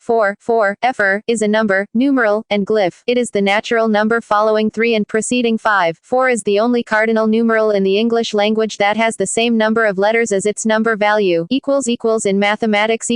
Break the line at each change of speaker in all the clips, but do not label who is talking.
4, Fr, is a number, numeral, and glyph. It is the natural number following 3 and preceding 5. 4 is the only cardinal numeral in the English language that has the same number of letters as its number value. In mathematics .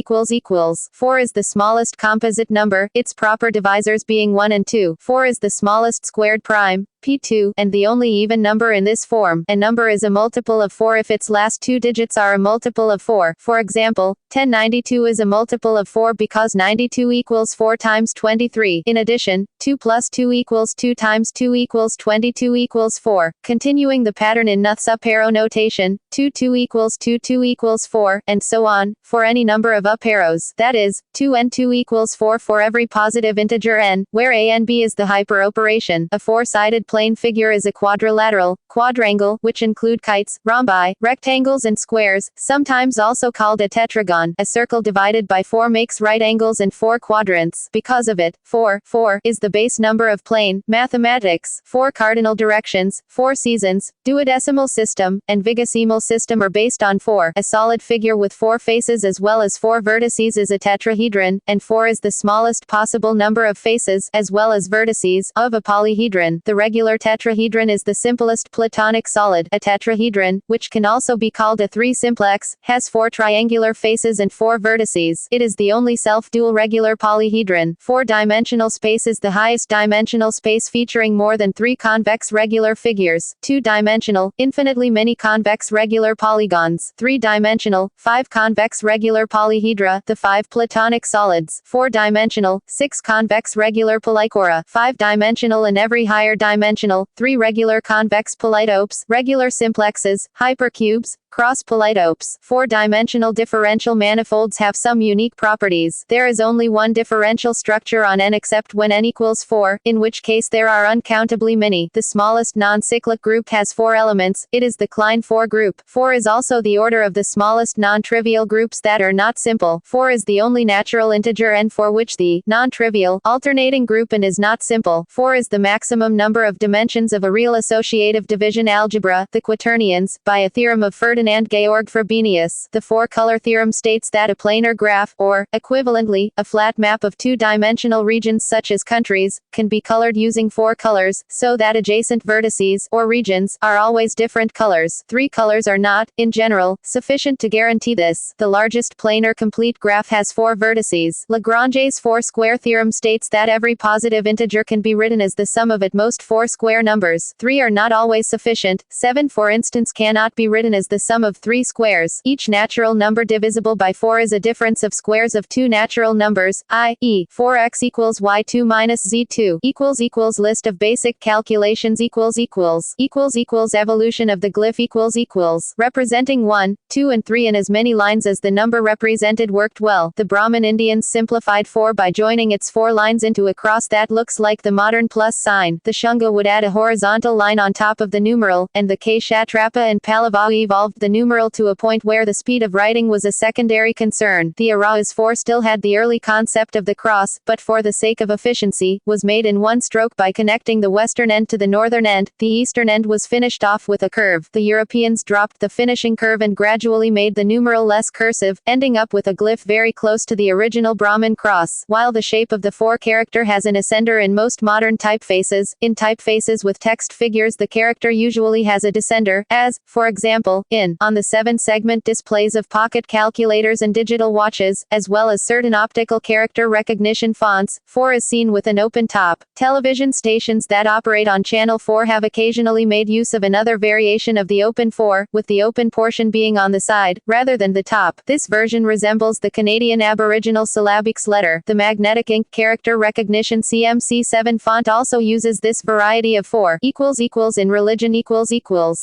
4 is the smallest composite number, its proper divisors being 1 and 2. 4 is the smallest squared prime, P2, and the only even number in this form. A number is a multiple of 4 if its last two digits are a multiple of 4. For example, 1092 is a multiple of 4 because 92 equals 4 times 23. In addition, 2 plus 2 equals 2 times 2 equals 22 equals 4. Continuing the pattern in Nuth's up arrow notation, 2 equals 2 equals 4, and so on, for any number of up arrows. That is, 2 and 2 equals 4 for every positive integer n, where a and b is the hyperoperation. A four-sided plane figure is a quadrilateral, quadrangle, which include kites, rhombi, rectangles and squares, sometimes also called a tetragon. A circle divided by 4 makes right angles and 4 quadrants. Because of it, 4 is the base number of plane, mathematics, 4 cardinal directions, 4 seasons, duodecimal system, and vigesimal system are based on 4. A solid figure with 4 faces as well as 4 vertices is a tetrahedron, and 4 is the smallest possible number of faces, as well as vertices, of a polyhedron. The regular tetrahedron is the simplest Platonic solid. A tetrahedron, which can also be called a 3-simplex, has 4 triangular faces and 4 vertices. It is the only self-dual regular polyhedron. 4-dimensional space is the highest dimensional space featuring more than 3 convex regular figures. 2-dimensional, infinitely many convex regular polygons. 3-dimensional, 5 convex regular polyhedra, the 5 Platonic solids. 4-dimensional, 6 convex regular polychora. 5-dimensional and every higher dimensional, 3 regular convex polytopes, regular simplexes, hypercubes, cross polytopes. 4-dimensional differential manifolds have some unique properties. There is only one differential structure on n except when n equals 4, in which case there are uncountably many. The smallest non-cyclic group has 4 elements. It is the Klein 4 group. 4 is also the order of the smallest non-trivial groups that are not simple. 4 is the only natural integer n for which the non-trivial alternating group n is not simple. 4 is the maximum number of dimensions of a real associative division algebra, the quaternions, by a theorem of Ferdinand Georg Frobenius. The 4-color theorem states that a planar graph, or, equivalently, a flat map of 2-dimensional regions such as countries, can be colored using 4 colors, so that adjacent vertices, or regions, are always different colors. 3 colors are not, in general, sufficient to guarantee this. The largest planar complete graph has 4 vertices. Lagrange's 4-square theorem states that every positive integer can be written as the sum of at most 4 square numbers. 3 are not always sufficient. 7, for instance, cannot be written as the sum of 3 squares. Each natural number divisible by 4 is a difference of squares of 2 natural numbers, i.e., 4x equals y2 minus z2 equals list of basic calculations equals evolution of the glyph equals representing 1, 2 and 3 in as many lines as the number represented worked well. The Brahmin Indians simplified 4 by joining its 4 lines into a cross that looks like the modern plus sign. The Shunga would add a horizontal line on top of the numeral, and the Kshatrapa and Pallava evolved the numeral to a point where the speed of writing was a secondary concern. The Aras 4 still had the early concept of the cross, but for the sake of efficiency, was made in one stroke by connecting the western end to the northern end. The eastern end was finished off with a curve. The Europeans dropped the finishing curve and gradually made the numeral less cursive, ending up with a glyph very close to the original Brahmin cross. While the shape of the 4 character has an ascender in most modern typefaces, in typefaces with text figures the character usually has a descender, as, for example, on the 7-segment displays of pocket calculators and digital watches, as well as certain optical character recognition fonts. 4 is seen with an open top. Television stations that operate on channel 4 have occasionally made use of another variation of the open 4, with the open portion being on the side, rather than the top. This version resembles the Canadian Aboriginal syllabics letter. The magnetic ink character recognition CMC7 font also uses this variety of 4 in religion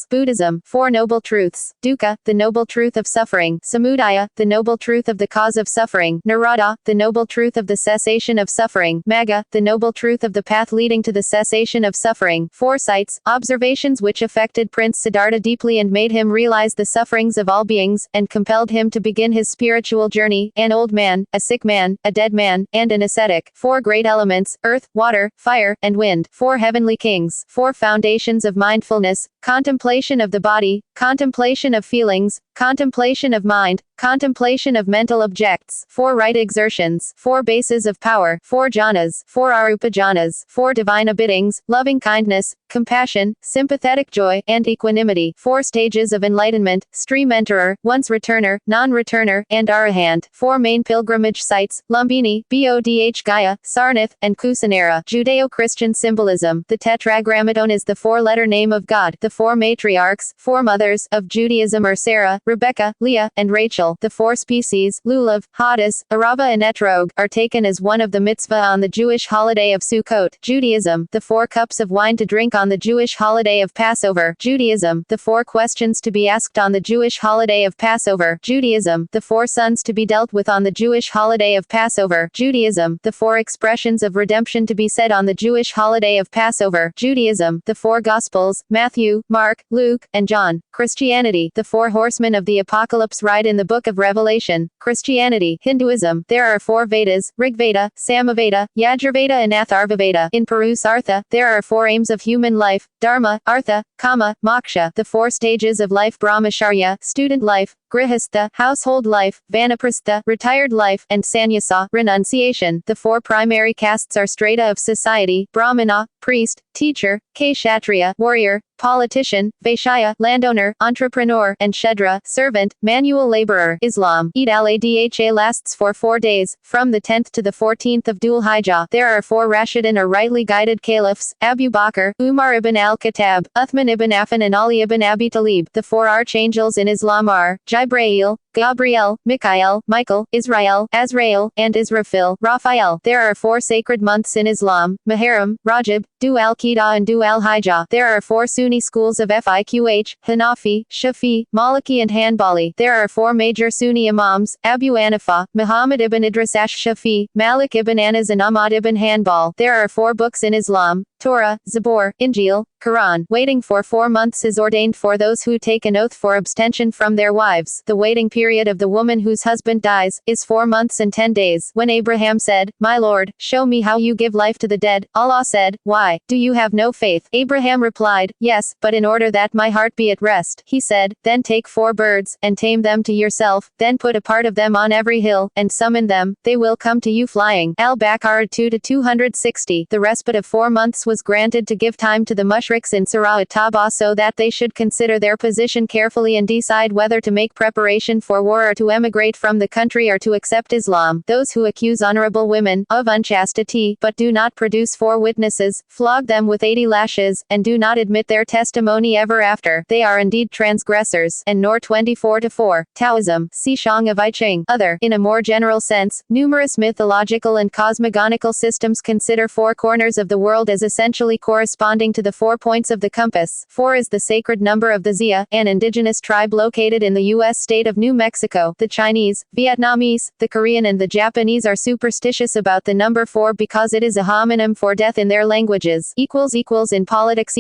Buddhism. 4 noble truths. Dukkha, the noble truth of suffering. Samudaya, the noble truth of the cause of suffering. Nirodha, the noble truth of the cessation of suffering. Magga, the noble truth of the path leading to the cessation of suffering. Foresights, observations which affected Prince Siddhartha deeply and made him realize the sufferings of all beings, and compelled him to begin his spiritual journey. An old man, a sick man, a dead man, and an ascetic. 4 great elements, earth, water, fire, and wind. 4 heavenly kings. 4 foundations of mindfulness, contemplation of the body, contemplation of feelings, contemplation of mind, contemplation of mental objects, 4 right exertions, 4 bases of power, 4 jhanas, 4 arupa jhanas, 4 divine biddings, loving kindness, compassion, sympathetic joy, and equanimity, 4 stages of enlightenment, stream enterer, once returner, non-returner, and arahant, 4 main pilgrimage sites, Lumbini, Bodh Gaya, Sarnath, and Kusinara. Judeo-Christian symbolism. The Tetragrammaton is the 4-letter name of God. The 4 matriarchs, 4 mothers, of Judaism are Sarah, Rebecca, Leah, and Rachel. The 4 species, Lulav, Hadis, Arava and Etrog, are taken as one of the mitzvah on the Jewish holiday of Sukkot. Judaism. The 4 cups of wine to drink on the Jewish holiday of Passover. Judaism. The 4 questions to be asked on the Jewish holiday of Passover. Judaism. The 4 sons to be dealt with on the Jewish holiday of Passover. Judaism. The 4 expressions of redemption to be said on the Jewish holiday of Passover. Judaism. The 4 Gospels, Matthew, Mark, Luke, and John. Christianity. The 4 horsemen of the apocalypse ride in the book of Revelation. Christianity. Hinduism. There are 4 Vedas, Rigveda, Samaveda, Yajurveda and Atharvaveda. In Purusartha, there are 4 aims of human life, Dharma, Artha, Kama, Moksha. The 4 stages of life, Brahmacharya, student life, Grihastha, household life, Vanaprastha, retired life, and Sannyasa, renunciation. The 4 primary castes are strata of society, Brahmana, priest, teacher, Kshatriya, warrior, politician, Vaishya, landowner, entrepreneur, and Shudra, servant, manual laborer. Islam. Eid al-Adha lasts for 4 days, from the 10th to the 14th of Dhul Hijjah. There are 4 Rashidun or rightly guided caliphs, Abu Bakr, Umar ibn al-Khattab, Uthman ibn Affan and Ali ibn Abi Talib. The 4 archangels in Islam are, Jibrail, Gabriel, Mikael, Michael, Israel, Azrael, and Israfil, Raphael. There are 4 sacred months in Islam, Muharram, Rajab, Dhu al-Qida and Dhu al-Hijjah. There are 4 Sunni schools of Fiqh, Hanafi, Shafi, Maliki and Hanbali. There are 4 major Sunni imams, Abu Hanifa, Muhammad ibn Idris ash-Shafi, Malik ibn Anas and Ahmad ibn Hanbal. There are 4 books in Islam, Torah, Zabur, Injil, Quran. Waiting for 4 months is ordained for those who take an oath for abstention from their wives. The waiting period of the woman whose husband dies is 4 months and 10 days. When Abraham said, "My Lord, show me how you give life to the dead," Allah said, "Why, do you have no faith?" Abraham replied, "Yes, but in order that my heart be at rest." He said, "Then take 4 birds, and tame them to yourself, then put a part of them on every hill, and summon them, they will come to you flying." Al-Baqarah 2-260. The respite of 4 months was granted to give time to the mushriks in Surah at-Tawbah so that they should consider their position carefully and decide whether to make preparation for war or to emigrate from the country or to accept Islam. Those who accuse honorable women of unchastity, but do not produce 4 witnesses, flog them with 80 lashes, and do not admit their testimony ever after. They are indeed transgressors. And Nur 24-4. Taoism. Xishang of I Ching. Other. In a more general sense, numerous mythological and cosmogonical systems consider 4 corners of the world as essentially corresponding to the 4 points of the compass. 4 is the sacred number of the Zia, an indigenous tribe located in the U.S. state of New Mexico. The Chinese, Vietnamese, the Korean and the Japanese are superstitious about the number 4 because it is a homonym for death in their languages. In politics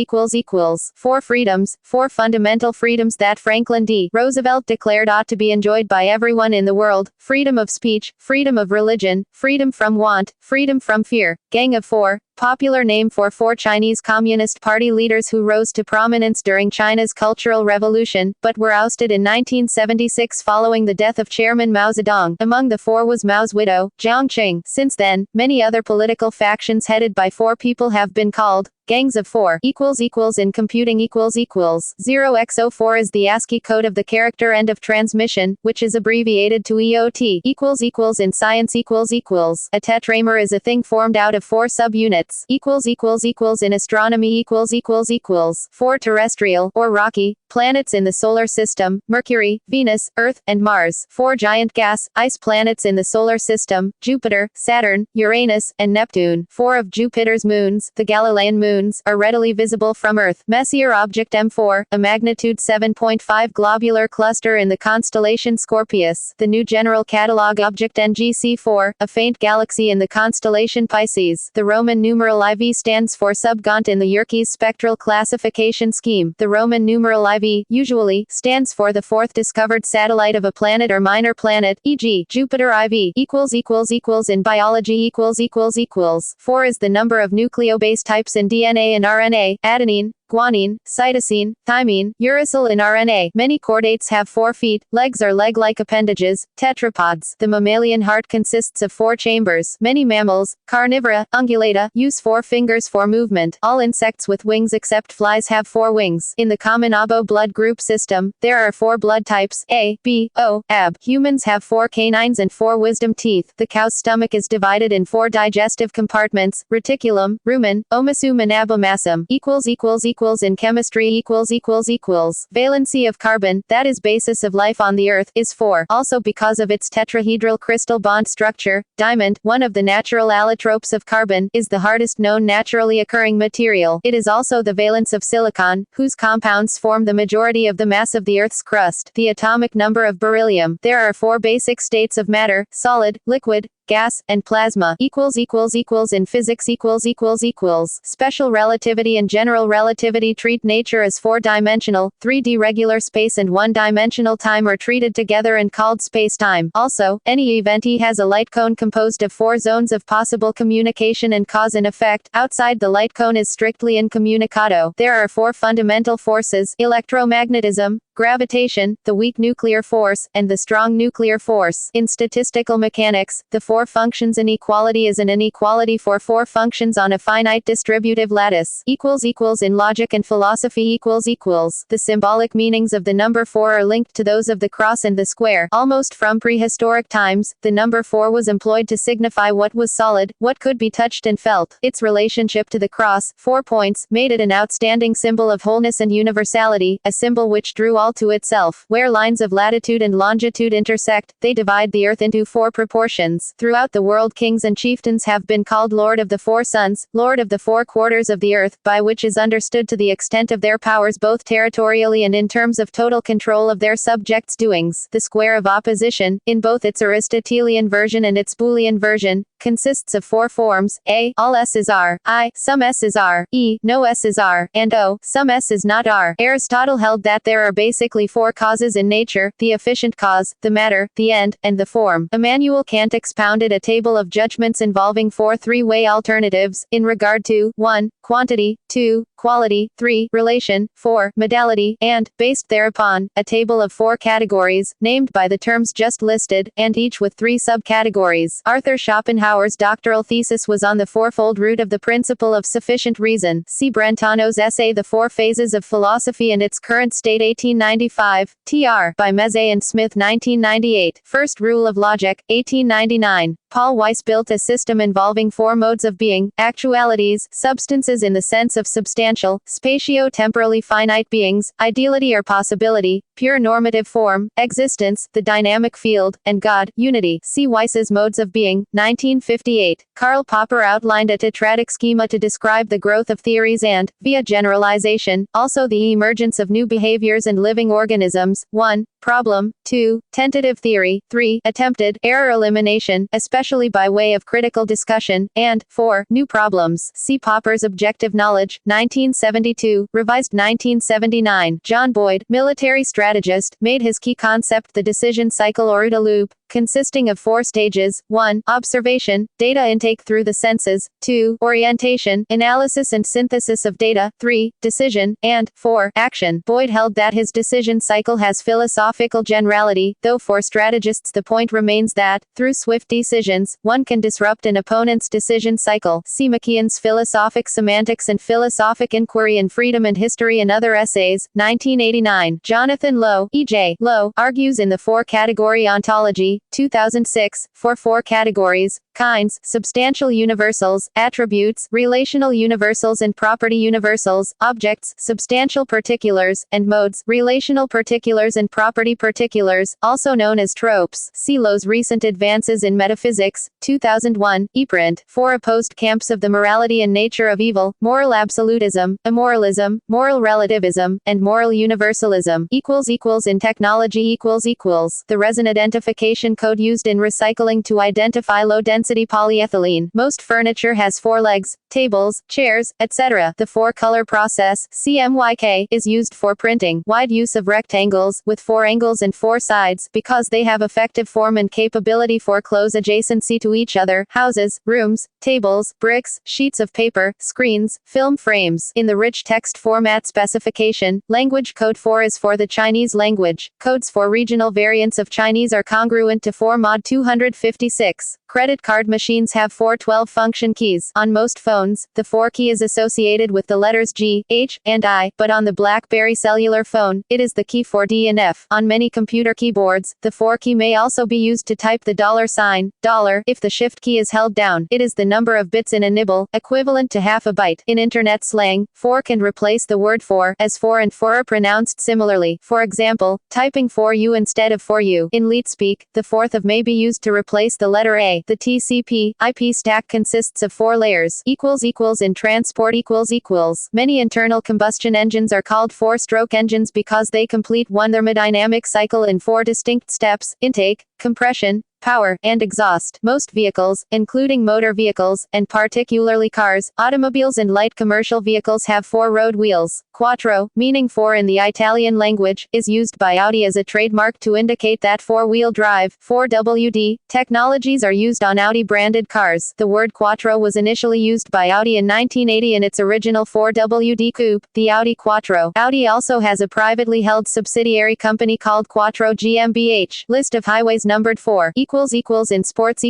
4 freedoms, 4 fundamental freedoms that Franklin D. Roosevelt declared ought to be enjoyed by everyone in the world: freedom of speech, freedom of religion, freedom from want, freedom from fear. Gang of 4. Popular name for 4 Chinese Communist Party leaders who rose to prominence during China's Cultural Revolution, but were ousted in 1976 following the death of Chairman Mao Zedong. Among the 4 was Mao's widow, Jiang Qing. Since then, many other political factions headed by 4 people have been called gangs of 4. In computing 0x04 is the ASCII code of the character end of transmission, which is abbreviated to EOT. In science a tetramer is a thing formed out of 4 subunits. In astronomy 4 terrestrial, or rocky, planets in the solar system: Mercury, Venus, Earth, and Mars. 4 giant gas, ice planets in the solar system: Jupiter, Saturn, Uranus, and Neptune. 4 of Jupiter's moons, the Galilean moons, are readily visible from Earth. Messier object M4, a magnitude 7.5 globular cluster in the constellation Scorpius. The New General Catalog object NGC4, a faint galaxy in the constellation Pisces. The Roman numeral IV stands for subgont in the Yerkes spectral classification scheme. The Roman numeral IV usually stands for the 4th discovered satellite of a planet or minor planet, e.g., Jupiter IV. In biology 4 is the number of nucleobase types in DNA and RNA: adenine, guanine, cytosine, thymine, uracil. In RNA, many chordates have 4 feet, legs or leg-like appendages, tetrapods. The mammalian heart consists of 4 chambers. Many mammals, carnivora, ungulata, use 4 fingers for movement. All insects with wings except flies have 4 wings. In the common Abo blood group system, there are 4 blood types, A, B, O, AB. Humans have 4 canines and 4 wisdom teeth. The cow's stomach is divided in 4 digestive compartments, reticulum, rumen, omasum and abomasum. In chemistry Valency of carbon, that is basis of life on the Earth, is 4. Also because of its tetrahedral crystal bond structure, diamond, one of the natural allotropes of carbon, is the hardest known naturally occurring material. It is also the valence of silicon, whose compounds form the majority of the mass of the Earth's crust. The atomic number of beryllium. There are 4 basic states of matter: solid, liquid, gas, and plasma. In physics Special relativity and general relativity treat nature as 4-dimensional, 3D regular space and 1-dimensional time are treated together and called space-time. Also, any event E has a light cone composed of 4 zones of possible communication and cause and effect. Outside the light cone is strictly incommunicado. There are 4 fundamental forces: electromagnetism, gravitation, the weak nuclear force, and the strong nuclear force. In statistical mechanics, the 4 functions inequality is an inequality for 4 functions on a finite distributive lattice. In logic and philosophy The symbolic meanings of the number 4 are linked to those of the cross and the square. Almost from prehistoric times, the number 4 was employed to signify what was solid, what could be touched and felt. Its relationship to the cross, 4 points, made it an outstanding symbol of wholeness and universality, a symbol which drew all to itself. Where lines of latitude and longitude intersect, they divide the earth into 4 proportions. Throughout the world, kings and chieftains have been called Lord of the 4 suns, Lord of the 4 quarters of the earth, by which is understood to the extent of their powers both territorially and in terms of total control of their subjects' doings. The square of opposition, in both its Aristotelian version and its Boolean version, consists of 4 forms: A, all S is R; I, some S is R; E, no S is R; and O, some S is not R. Aristotle held that there are basically 4 causes in nature: the efficient cause, the matter, the end, and the form. Immanuel Kant expounded a table of judgments involving 4 three-way alternatives, in regard to 1. Quantity, 2. Quality, 3. Relation, 4. Modality, and, based thereupon, a table of 4 categories, named by the terms just listed, and each with 3 subcategories. Arthur Schopenhauer's doctoral thesis was on the fourfold root of the principle of sufficient reason. See Brentano's essay The 4 Phases of Philosophy and Its Current State 1895, tr. by Meze and Smith 1998. First Rule of Logic, 1899. Paul Weiss built a system involving 4 modes of being: actualities, substances in the sense of substantial, spatio-temporally finite beings, ideality or possibility, pure normative form, existence, the dynamic field, and God, unity. See Weiss's Modes of Being, 1958. Karl Popper outlined a tetratic schema to describe the growth of theories and, via generalization, also the emergence of new behaviors and living organisms. 1. Problem. 2. Tentative theory. 3. Attempted error elimination, especially by way of critical discussion. And 4. New problems. See Popper's Objective Knowledge, 1972, revised 1979. John Boyd, military strategist, made his key concept the decision cycle or OODA loop, consisting of 4 stages: 1. Observation, data intake through the senses; 2. Orientation, analysis and synthesis of data; 3. Decision; and 4. Action. Boyd held that his decision cycle has philosophical generality, though for strategists the point remains that, through swift decisions, one can disrupt an opponent's decision cycle. See McKeon's Philosophic Semantics and Philosophic Inquiry in Freedom and History and Other Essays, 1989. Jonathan Lowe, E.J. Lowe, argues in the 4-category ontology, 2006, for 4 categories: kinds, substantial universals, attributes, relational universals and property universals, objects, substantial particulars, and modes, relational particulars and property particulars, also known as tropes. See Lowe's Recent Advances in Metaphysics, 2001, ePrint. 4 opposed camps of the morality and nature of evil: moral absolutism, immoralism, moral relativism, and moral universalism. In technology The resin identification classification code used in recycling to identify low-density polyethylene. Most furniture has 4 legs, tables, chairs, etc. The 4-color process, CMYK, is used for printing. Wide use of rectangles, with 4 angles and 4 sides, because they have effective form and capability for close adjacency to each other. Houses, rooms, tables, bricks, sheets of paper, screens, film frames. In the rich text format specification, language code 4 is for the Chinese language. Codes for regional variants of Chinese are congruent to 4 mod 256. Credit card machines have 4 12-function keys. On most phones, the 4 key is associated with the letters G, H, and I, but on the BlackBerry cellular phone, it is the key for D and F. On many computer keyboards, the 4 key may also be used to type the $, if the shift key is held down. It is the number of bits in a nibble, equivalent to half a byte. In internet slang, 4 can replace the word for, as for and for are pronounced similarly. For example, typing for you instead of for you. In LeetSpeak, the 4th of may be used to replace the letter A. The TCP/IP stack consists of 4 layers. In transport ==. Many internal combustion engines are called 4-stroke engines because they complete one thermodynamic cycle in 4 distinct steps: intake, compression, power, and exhaust. Most vehicles, including motor vehicles, and particularly cars, automobiles and light commercial vehicles have 4 road wheels. Quattro, meaning 4 in the Italian language, is used by Audi as a trademark to indicate that 4-wheel drive, 4WD, technologies are used on Audi-branded cars. The word quattro was initially used by Audi in 1980 in its original 4WD coupe, the Audi Quattro. Audi also has a privately held subsidiary company called Quattro GmbH. List of highways numbered 4. In sports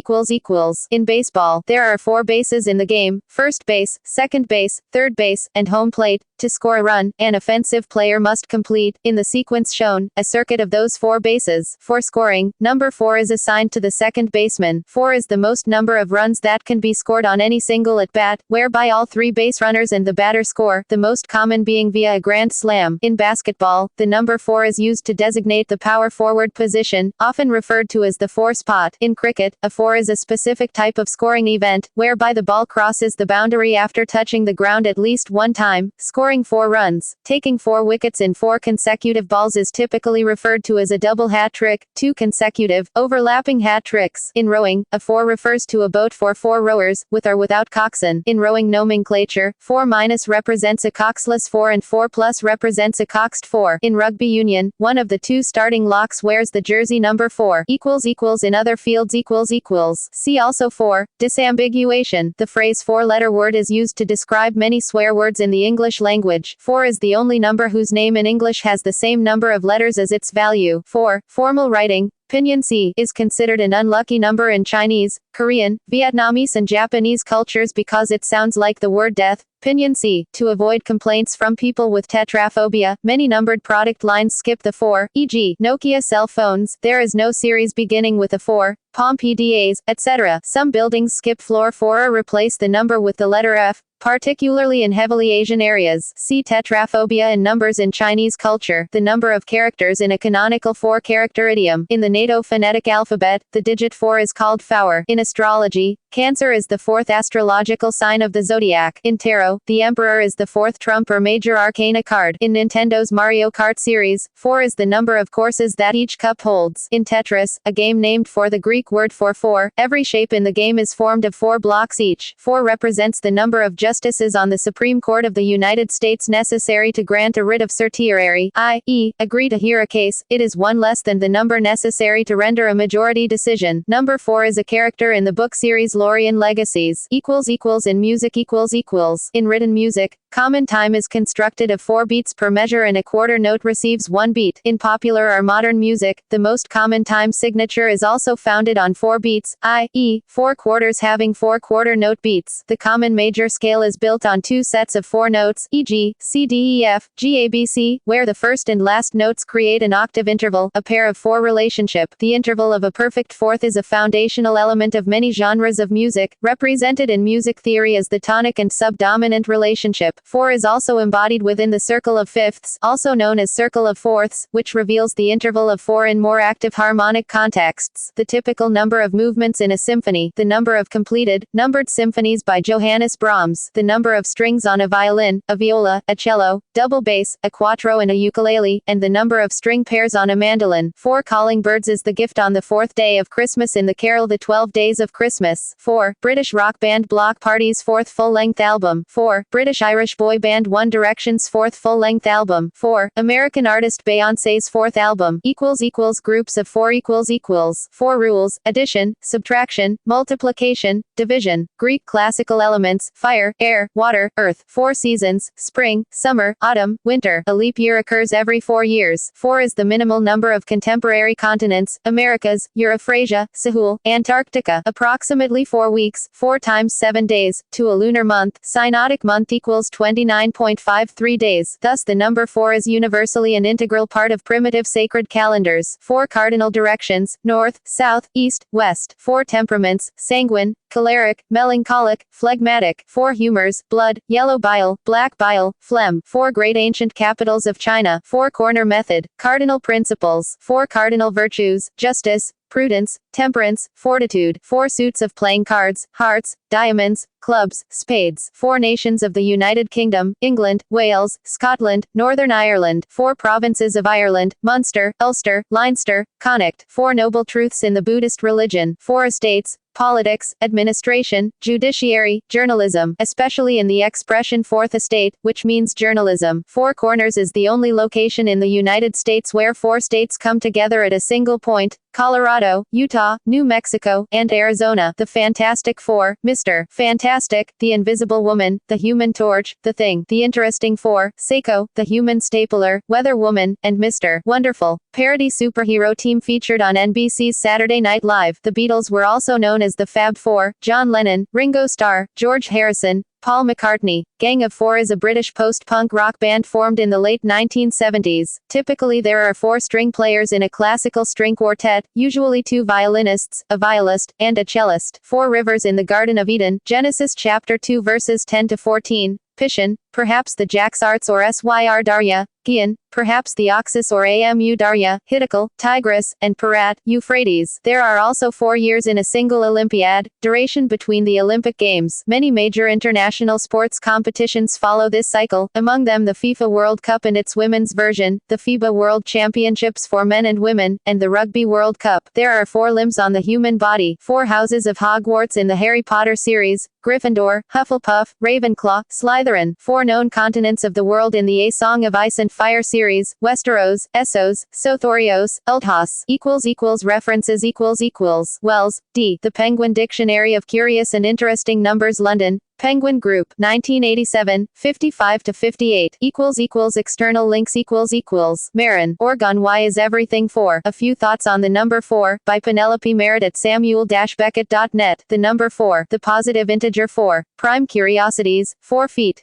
In baseball, there are 4 bases in the game: first base, second base, third base, and home plate. To score a run, an offensive player must complete, in the sequence shown, a circuit of those 4 bases. For scoring, number 4 is assigned to the second baseman. 4 is the most number of runs that can be scored on any single at-bat, whereby all 3 base runners and the batter score, the most common being via a grand slam. In basketball, the number 4 is used to designate the power forward position, often referred to as the 4 spot. In cricket, a 4 is a specific type of scoring event, whereby the ball crosses the boundary after touching the ground at least one time, scoring 4 runs. Taking 4 wickets in 4 consecutive balls is typically referred to as a double hat trick. 2 consecutive, overlapping hat tricks. In rowing, a 4 refers to a boat for 4 rowers, with or without coxswain. In rowing nomenclature, 4- represents a coxless 4 and 4+ represents a coxed 4. In rugby union, one of the 2 starting locks wears the jersey number 4. In other fields See also 4. Disambiguation. The phrase 4-letter word is used to describe many swear words in the English language. 4 is the only number whose name in English has the same number of letters as its value. 4. Formal writing. Pinyin C is considered an unlucky number in Chinese, Korean, Vietnamese and Japanese cultures because it sounds like the word death. Pinyin C. To avoid complaints from people with tetraphobia, many numbered product lines skip the 4, e.g. Nokia cell phones. There is no series beginning with a 4, Palm PDAs, etc. Some buildings skip floor 4 or replace the number with the letter F, particularly in heavily Asian areas. See tetraphobia and numbers in Chinese culture. The number of characters in a canonical 4-character idiom. In the NATO phonetic alphabet, the digit 4 is called Fower. In astrology, Cancer is the 4th astrological sign of the zodiac. In tarot, the Emperor is the 4th trump or major arcana card. In Nintendo's Mario Kart series, 4 is the number of courses that each cup holds. In Tetris, a game named for the Greek word for 4, every shape in the game is formed of 4 blocks each. 4 represents the number of justices on the Supreme Court of the United States necessary to grant a writ of certiorari, i.e., agree to hear a case. It is 1 less than the number necessary to render a majority decision. Number 4 is a character in the book series Lorien Legacies. In music In written music, common time is constructed of 4 beats per measure and a quarter note receives 1 beat. In popular or modern music, the most common time signature is also founded on 4 beats, i.e., 4 quarters having 4 quarter note beats. The common major scale is built on 2 sets of 4 notes, e.g., C D E F, G A B C, where the first and last notes create an octave interval, a pair of 4 relationship. The interval of a perfect fourth is a foundational element of many genres of music, represented in music theory as the tonic and subdominant relationship. 4 is also embodied within the circle of fifths, also known as circle of fourths, which reveals the interval of 4 in more active harmonic contexts. The typical number of movements in a symphony, the number of completed, numbered symphonies by Johannes Brahms, the number of strings on a violin, a viola, a cello, double bass, a quattro and a ukulele, and the number of string pairs on a mandolin. 4 Calling birds is the gift on the fourth day of Christmas in the carol The 12 Days of Christmas. 4 British rock band Bloc Party's fourth full-length album. 4 British-Irish boy band One Direction's fourth full-length album. 4 American artist Beyoncé's fourth album. Groups of 4 4 rules: addition, subtraction, multiplication, division. Greek classical elements: fire, air, water, earth. 4 seasons: spring, summer, autumn, winter. A leap year occurs every 4 years. 4 is the minimal number of contemporary continents: Americas, Euphrasia, Sahul, Antarctica. Approximately 4 weeks, 4 times 7 days, to a lunar month. Synodic month equals 29.53 days. Thus the number 4 is universally an integral part of primitive sacred calendars. 4 cardinal directions: north, south, east, west. 4 temperaments: sanguine, choleric, melancholic, phlegmatic. 4 humors: blood, yellow bile, black bile, phlegm. 4 great ancient capitals of China. 4 corner method. Cardinal principles. 4 cardinal virtues: justice, prudence, temperance, fortitude. 4 suits of playing cards: hearts, diamonds, clubs, spades. 4 nations of the United Kingdom: England, Wales, Scotland, Northern Ireland. 4 provinces of Ireland: Munster, Ulster, Leinster, Connacht. 4 noble truths in the Buddhist religion. 4 estates: politics, administration, judiciary, journalism, especially in the expression fourth estate, which means journalism. 4 Corners is the only location in the United States where 4 states come together at a single point: Colorado, Utah, New Mexico, and Arizona. The Fantastic Four: Mr. Fantastic, the Invisible Woman, the Human Torch, the Thing, the Interesting Four, Seiko, the Human Stapler, Weather Woman, and Mr. Wonderful. Parody superhero team featured on NBC's Saturday Night Live. The Beatles were also known as the Fab Four: John Lennon, Ringo Starr, George Harrison, Paul McCartney. Gang of Four is a British post-punk rock band formed in the late 1970s. Typically there are 4 string players in a classical string quartet, usually 2 violinists, a violist, and a cellist. 4 rivers in the Garden of Eden, Genesis chapter 2 verses 10 to 14. Pishon, perhaps the Jaxartes or Syr Darya, Gihon, perhaps the Oxus or Amu Darya, Hiddekel, Tigris, and Parat, Euphrates. There are also 4 years in a single Olympiad, duration between the Olympic Games. Many major international sports competitions follow this cycle, among them the FIFA World Cup and its women's version, the FIBA World Championships for men and women, and the Rugby World Cup. There are 4 limbs on the human body: 4 houses of Hogwarts in the Harry Potter series: Gryffindor, Hufflepuff, Ravenclaw, Slytherin. 4 known continents of the world in the A Song of Ice and Fire series: Westeros, Essos, Sothorios, Ulthas. References Wells, D. The Penguin Dictionary of Curious and Interesting Numbers, London, Penguin Group, 1987, 55-58. External links Marin, Orgon. Why is everything 4? A few thoughts on the number 4, by Penelope Merritt at samuel-beckett.net. The number 4, the positive integer 4. Prime curiosities: 4 feet.